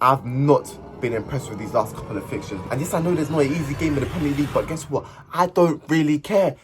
I've not been impressed with these last couple of fixtures. And yes, I know there's not an easy game in the Premier League, but guess what? I don't really care.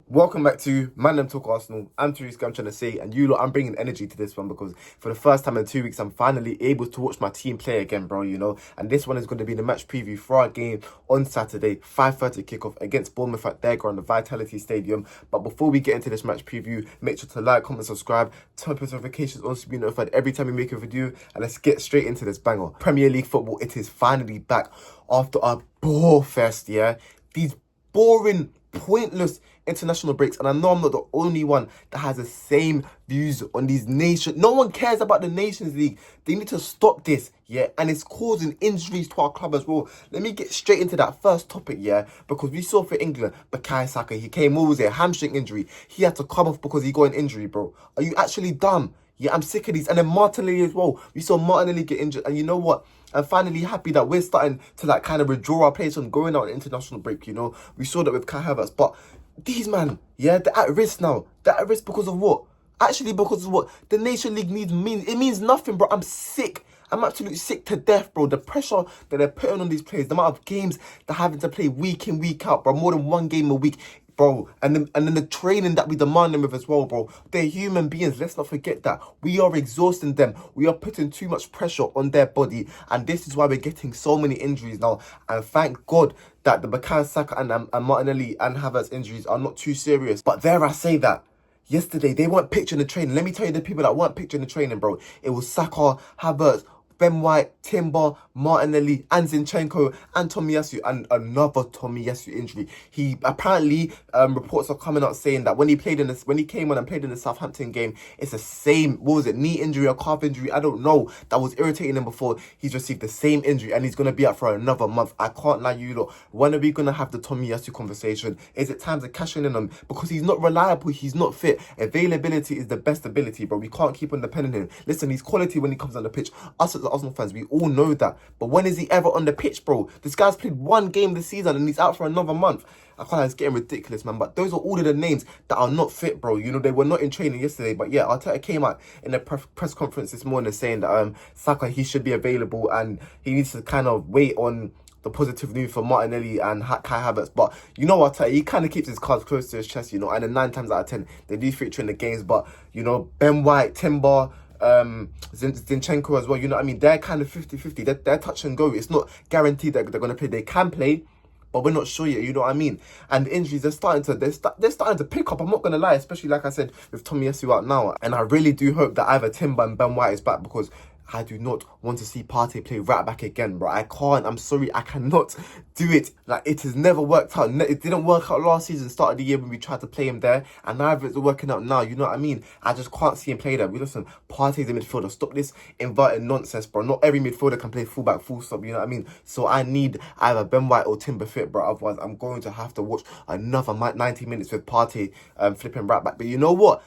Welcome back to Man Them Talk Arsenal. I'm Therese, I'm trying to say, and you lot, I'm bringing energy to this one because for the first time in 2 weeks, I'm finally able to watch my team play again, bro, you know. And this one is going to be the match preview for our game on Saturday, 5:30 kickoff against Bournemouth at their ground, the Vitality Stadium. But before we get into this match preview, make sure to like, comment, subscribe, turn post notifications on to be notified every time we make a video. And let's get straight into this banger. Premier League football, it is finally back after a bore fest, yeah. These boring, pointless international breaks, and I know I'm not the only one that has the same views on these nations. No one cares about the Nations League. They need to stop this, yeah, and it's causing injuries to our club as well. Let me get straight into that first topic, yeah, because we saw for England, Bukayo Saka, he came, what was it, a hamstring injury. He had to come off because he got an injury, bro. Are you actually dumb? Yeah, I'm sick of these. And then Martinelli as well. We saw Martinelli get injured. And you know what? I'm finally happy that we're starting to like kind of withdraw our players from going out on international break, you know. We saw that with Kai Havertz. But these man, yeah, they're at risk now. They're at risk because of what? Actually, because of what? The Nation League means nothing, bro. I'm sick. I'm absolutely sick to death, bro. The pressure that they're putting on these players, the amount of games they're having to play week in, week out, bro. More than one game a week, bro. And then the training that we demand them with as well, bro. They're human beings. Let's not forget that. We are exhausting them. We are putting too much pressure on their body. And this is why we're getting so many injuries now. And thank God that the Bukayo Saka and Martinelli and Havertz injuries are not too serious. But there I say that. Yesterday, they weren't picturing the training. Let me tell you the people that weren't picturing the training, bro. It was Saka, Havertz, Ben White, Timber, Martinelli, and Zinchenko, and Tomiyasu, and another Tomiyasu injury. He apparently, reports are coming out saying that when he came on and played in the Southampton game, it's the same, what was it, knee injury or calf injury, I don't know, that was irritating him before. He's received the same injury and he's going to be out for another month. I can't lie, you lot. When are we going to have the Tomiyasu conversation? Is it time to cash in on him? Because he's not reliable, he's not fit. Availability is the best ability, bro. We can't keep on depending on him. Listen, he's quality when he comes on the pitch. Us as Arsenal fans, we all know that. But when is he ever on the pitch, bro? This guy's played one game this season and he's out for another month. I can't lie, it's getting ridiculous, man. But those are all of the names that are not fit, bro. You know, they were not in training yesterday. But yeah, Arteta came out in a press conference this morning saying that Saka, he should be available and he needs to kind of wait on the positive news for Martinelli and Kai Havertz. But you know what, he kind of keeps his cards close to his chest, you know, and then 9 times out of 10, they do feature in the games. But, you know, Ben White, Timber, Zinchenko as well, you know what I mean? They're kind of 50-50. They're touch and go. It's not guaranteed that they're going to play. They can play, but we're not sure yet, you know what I mean? And the injuries, they're starting to pick up. I'm not going to lie, especially like I said, with Tomiyasu out now. And I really do hope that either Timber and Ben White is back, because I do not want to see Partey play right back again, bro. I can't. I'm sorry. I cannot do it. Like, it has never worked out. It didn't work out last season, start of the year when we tried to play him there. And neither is it working out now. You know what I mean? I just can't see him play there. Listen, Partey's a midfielder. Stop this inverted nonsense, bro. Not every midfielder can play fullback, full stop. You know what I mean? So I need either Ben White or Timber fit, bro. Otherwise, I'm going to have to watch another 90 minutes with Partey flipping right back. But you know what?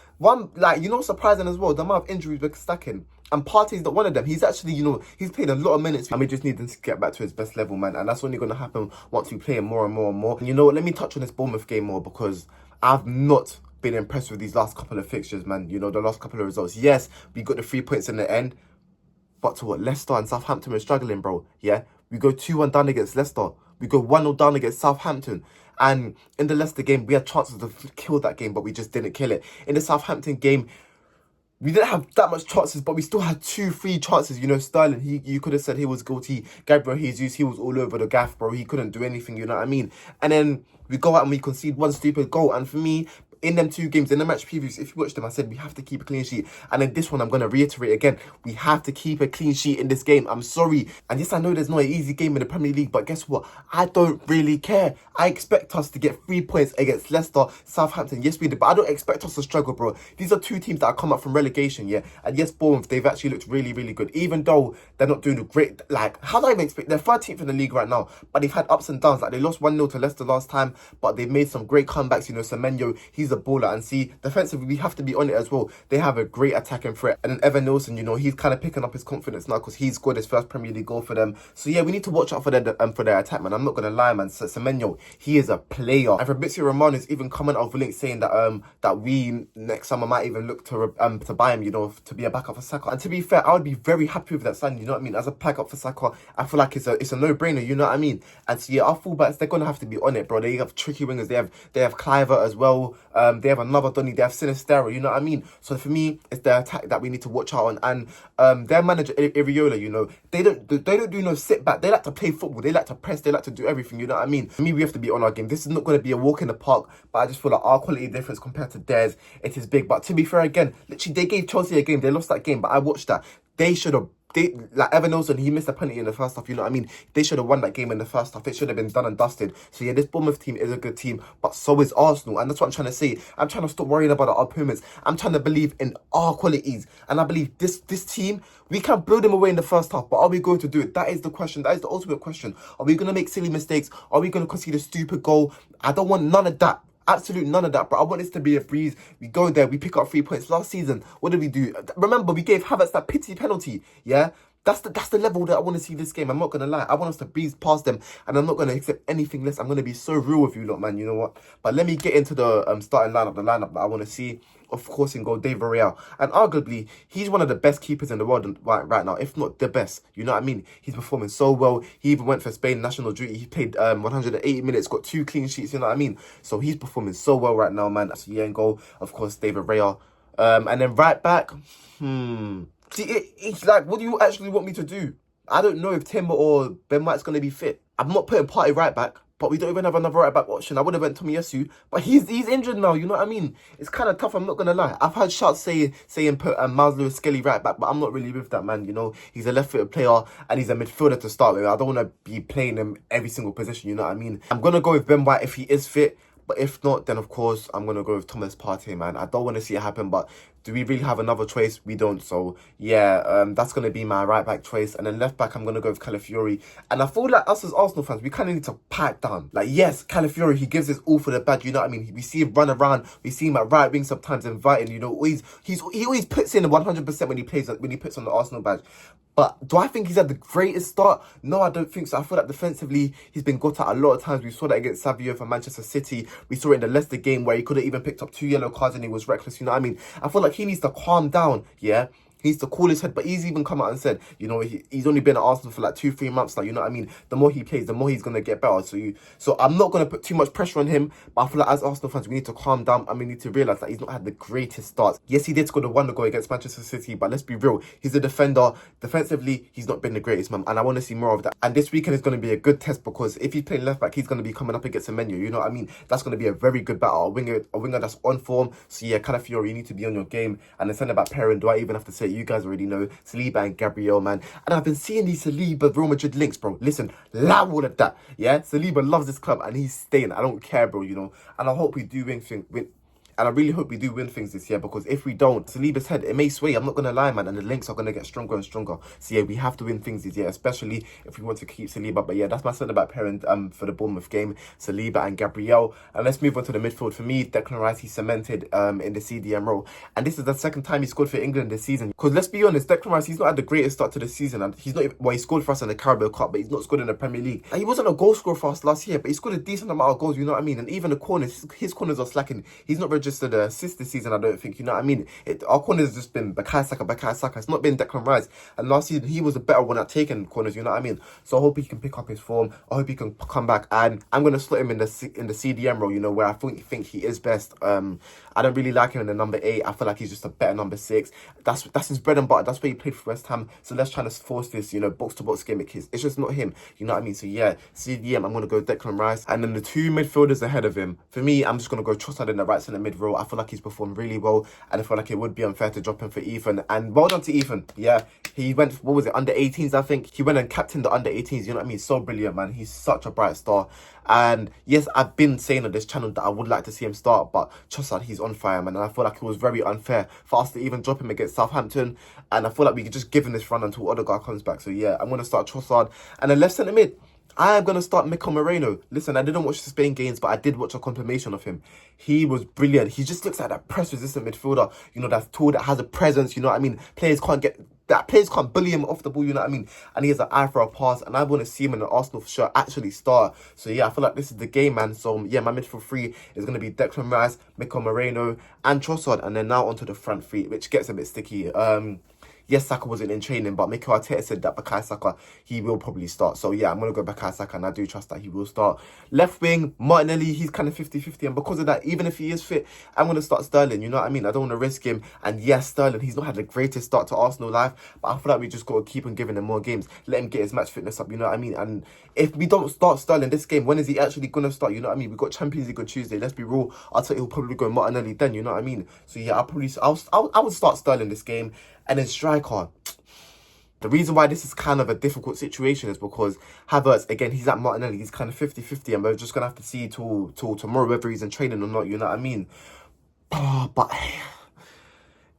Surprising as well, the amount of injuries we're stacking. And Partey's not one of them. He's actually, you know, he's played a lot of minutes. And we just need him to get back to his best level, man. And that's only going to happen once we play him more and more and more. And you know what? Let me touch on this Bournemouth game more, because I've not been impressed with these last couple of fixtures, man. You know, the last couple of results. Yes, we got the 3 points in the end. But to what? Leicester and Southampton are struggling, bro. Yeah? We go 2-1 down against Leicester. We go 1-0 down against Southampton. And in the Leicester game, we had chances to kill that game, but we just didn't kill it. In the Southampton game, we didn't have that much chances, but we still had 2-3 chances. You know, Sterling, you could have said he was guilty. Gabriel Jesus, he was all over the gaff, bro. He couldn't do anything, you know what I mean? And then we go out and we concede one stupid goal. And for me, in them 2 games, in the match previews, if you watch them, I said we have to keep a clean sheet. And in this one, I'm going to reiterate again, we have to keep a clean sheet in this game. I'm sorry. And yes, I know there's not an easy game in the Premier League, but guess what? I don't really care. I expect us to get 3 points against Leicester, Southampton. Yes, we did, but I don't expect us to struggle, bro. These are 2 teams that have come up from relegation, yeah? And yes, Bournemouth, they've actually looked really, really good. Even though they're not doing a great, like, how do I even expect? They're 13th in the league right now, but they've had ups and downs. Like, they lost 1-0 to Leicester last time, but they've made some great comebacks. You know, Semenyo, he's he's a baller. And see, defensively, we have to be on it as well. They have a great attacking threat. And then Evan Nilsson, you know, he's kind of picking up his confidence now because he's scored his first Premier League goal for them. So yeah, we need to watch out for their attack, man. I'm not gonna lie, man. Semenyo, he is a player. And Fabrizio Romano is even coming out with links saying that that we next summer might even look to buy him, you know, to be a backup for Saka. And to be fair, I would be very happy with that signing. You know what I mean? As a backup for Saka, I feel like it's a no-brainer. You know what I mean? And so yeah, our fullbacks, they're gonna have to be on it, bro. They have tricky wingers. They have Cliver as well. They have another Donny. They have Sinistero. You know what I mean? So for me, it's the attack that we need to watch out on. And their manager Iriola, you know, they don't do no sit back. They like to play football. They like to press. They like to do everything. You know what I mean? For me, we have to be on our game. This is not going to be a walk in the park, but I just feel like our quality difference compared to theirs, it is big. But to be fair, again, literally they gave Chelsea a game. They lost that game, but I watched that. They should have. Like Evan Nilsson, he missed a penalty in the first half. You know what I mean? They should have won that game in the first half. It should have been done and dusted. So yeah, this Bournemouth team is a good team, but so is Arsenal, and that's what I'm trying to say. I'm trying to stop worrying about our opponents. I'm trying to believe in our qualities, and I believe this team, we can blow them away in the first half. But are we going to do it? That is the question. That is the ultimate question. Are we going to make silly mistakes? Are we going to concede a stupid goal? I don't want none of that. Absolute none of that, but I want this to be a breeze. We go there, we pick up 3 points. Last season, what did we do? Remember, we gave Havertz that pity penalty, yeah? That's the level that I want to see this game. I'm not going to lie. I want us to breeze past them, and I'm not going to accept anything less. I'm going to be so real with you lot, man. You know what? But let me get into the starting lineup, the lineup that I want to see. Of course, in goal, David Real. And arguably, he's one of the best keepers in the world right now, if not the best. You know what I mean? He's performing so well. He even went for Spain national duty. He played 180 minutes, got 2 clean sheets, you know what I mean? So he's performing so well right now, man. So yeah, in goal, of course, David Real. And then right back, See, it's like, what do you actually want me to do? I don't know if Timber or Ben White's going to be fit. I'm not putting Partey right back, but we don't even have another right back option. I would have went Tomiyasu, but he's injured now, you know what I mean? It's kind of tough, I'm not going to lie. I've heard shots saying put Miles Lewis-Skelly right back, but I'm not really with that, man, you know? He's a left-footed player, and he's a midfielder to start with. I don't want to be playing him every single position, you know what I mean? I'm going to go with Ben White if he is fit. But if not, then of course, I'm going to go with Thomas Partey, man. I don't want to see it happen, but do we really have another choice? We don't. So, yeah, that's going to be my right-back choice. And then left-back, I'm going to go with Calafiori. And I feel like us as Arsenal fans, we kind of need to pipe down. Like, yes, Calafiori, he gives us all for the bad, you know what I mean? We see him run around. We see him at right wing sometimes inviting, you know. He always puts in 100% when he puts on the Arsenal badge. But do I think he's had the greatest start? No, I don't think so. I feel like defensively, he's been got at a lot of times. We saw that against Savio for Manchester City. We saw it in the Leicester game where he could have even picked up 2 yellow cards and he was reckless. You know what I mean? I feel like he needs to calm down, yeah? He needs to cool his head, but he's even come out and said, you know, he's only been at Arsenal for like 2-3 months now, you know what I mean? The more he plays, the more he's going to get better. So I'm not going to put too much pressure on him, but I feel like as Arsenal fans, we need to calm down and we need to realise that he's not had the greatest starts. Yes, he did score the wonder goal against Manchester City, but let's be real, he's a defender. Defensively, he's not been the greatest, man, and I want to see more of that. And this weekend is going to be a good test because if he's playing left back, he's going to be coming up against a menu, you know what I mean? That's going to be a very good battle. A winger that's on form. So yeah, Calafiori, you need to be on your game. And the centre back pairing, do I even have to say it? You guys already know. Saliba and Gabriel, man. And I've been seeing these Saliba Real Madrid links, bro. Listen, allow all of that. Yeah, Saliba loves this club and he's staying. I don't care, bro, you know. And I hope we do win. And I really hope we do win things this year because if we don't, Saliba's head, it may sway. I'm not going to lie, man. And the links are going to get stronger and stronger. So, yeah, we have to win things this year, especially if we want to keep Saliba. But, yeah, that's my centre-back pairing for the Bournemouth game, Saliba and Gabriel. And let's move on to the midfield. For me, Declan Rice, he's cemented in the CDM role. And this is the second time he scored for England this season. Because let's be honest, Declan Rice, he's not had the greatest start to the season. And he's not even, well, he scored for us in the Carabao Cup, but he's not scored in the Premier League. And he wasn't a goal scorer for us last year, but he scored a decent amount of goals, you know what I mean? And even the corners, his corners are slacking. He's not registered assist this season, I don't think, you know what I mean? Our corners has just been Bukayo Saka. It's not been Declan Rice. And last season, he was the better one at taking corners, you know what I mean? So I hope he can pick up his form. I hope he can come back. And I'm going to slot him in the CDM role, you know, where I think he is best. I don't really like him in the number 8. I feel like he's just a better number 6. That's his bread and butter. That's where he played for West Ham. So let's try to force this, you know, box-to-box gimmick. It's just not him, you know what I mean? So yeah, CDM, I'm going to go Declan Rice. And then the 2 midfielders ahead of him. For me, I'm just going to go Trossard in the right centre mid role. I feel like he's performed really well, and I feel like it would be unfair to drop him for Ethan. And well done to Ethan. Yeah, he went, what was it, under 18s, I think. He went and captained the under 18s, you know what I mean? So brilliant, man. He's such a bright star. And yes, I've been saying on this channel that I would like to see him start, but Trossard, he's on fire, man. And I feel like it was very unfair for us to even drop him against Southampton. And I feel like we could just give him this run until Odegaard comes back. So yeah, I'm going to start Trossard. And then left centre mid, I am going to start Mikel Moreno. Listen, I didn't watch the Spain games, but I did watch a compilation of him. He was brilliant. He just looks like that press-resistant midfielder, you know, that's tall, that has a presence, you know what I mean? Players can't bully him off the ball, you know what I mean? And he has an eye for a pass, and I want to see him in the Arsenal shirt actually start. So yeah, I feel like this is the game, man. So yeah, my midfield three is going to be Declan Rice, Mikel Moreno, and Trossard, and then now onto the front three, which gets a bit sticky. Yes, Saka wasn't in training, but Mikel Arteta said that Bukayo Saka, he will probably start. So yeah, I'm going to go Bukayo Saka, and I do trust that he will start. Left wing, Martinelli, he's kind of 50-50. And because of that, even if he is fit, I'm going to start Sterling. You know what I mean? I don't want to risk him. And yes, Sterling, he's not had the greatest start to Arsenal life, but I feel like we just got to keep on giving him more games. Let him get his match fitness up, you know what I mean? And if we don't start Sterling this game, when is he actually going to start? You know what I mean? We've got Champions League on Tuesday. Let's be real. I'll tell you, he'll probably go Martinelli then, you know what I mean? So yeah, I would start Sterling this game. And then striker. The reason why this is kind of a difficult situation is because Havertz, again, he's at Martinelli. He's kind of 50-50, and we're just going to have to see till tomorrow whether he's in training or not, you know what I mean? But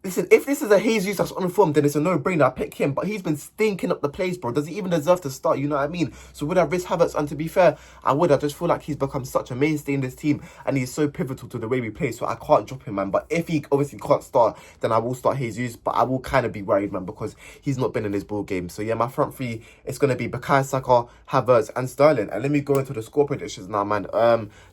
listen, if this is a Jesus that's on form, then it's a no-brainer. I pick him, but he's been stinking up the place, bro. Does he even deserve to start? You know what I mean? So would I risk Havertz? And to be fair, I would. I just feel like he's become such a mainstay in this team, and he's so pivotal to the way we play, so I can't drop him, man. But if he obviously can't start, then I will start Jesus, but I will kind of be worried, man, because he's not been in his ball game. So yeah, my front three is going to be Bukayo Saka, Havertz, and Sterling. And let me go into the score predictions now, man.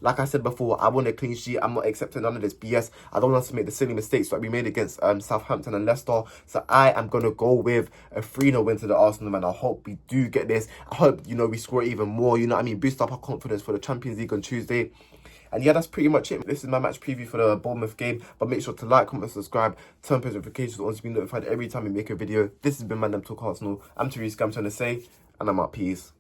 Like I said before, I want a clean sheet. I'm not accepting none of this BS. I don't want us to make the silly mistakes that we made against Southampton and Leicester. So I am going to go with a 3-0 win to the Arsenal, man. I hope we do get this. I hope, you know, we score even more, you know what I mean? Boost up our confidence for the Champions League on Tuesday. And yeah, that's pretty much it. This is my match preview for the Bournemouth game. But make sure to like, comment, subscribe, turn post notifications on to be notified every time we make a video. This has been Man Them Talk Arsenal. I'm Therese, I'm trying to say, and I'm out. Peace.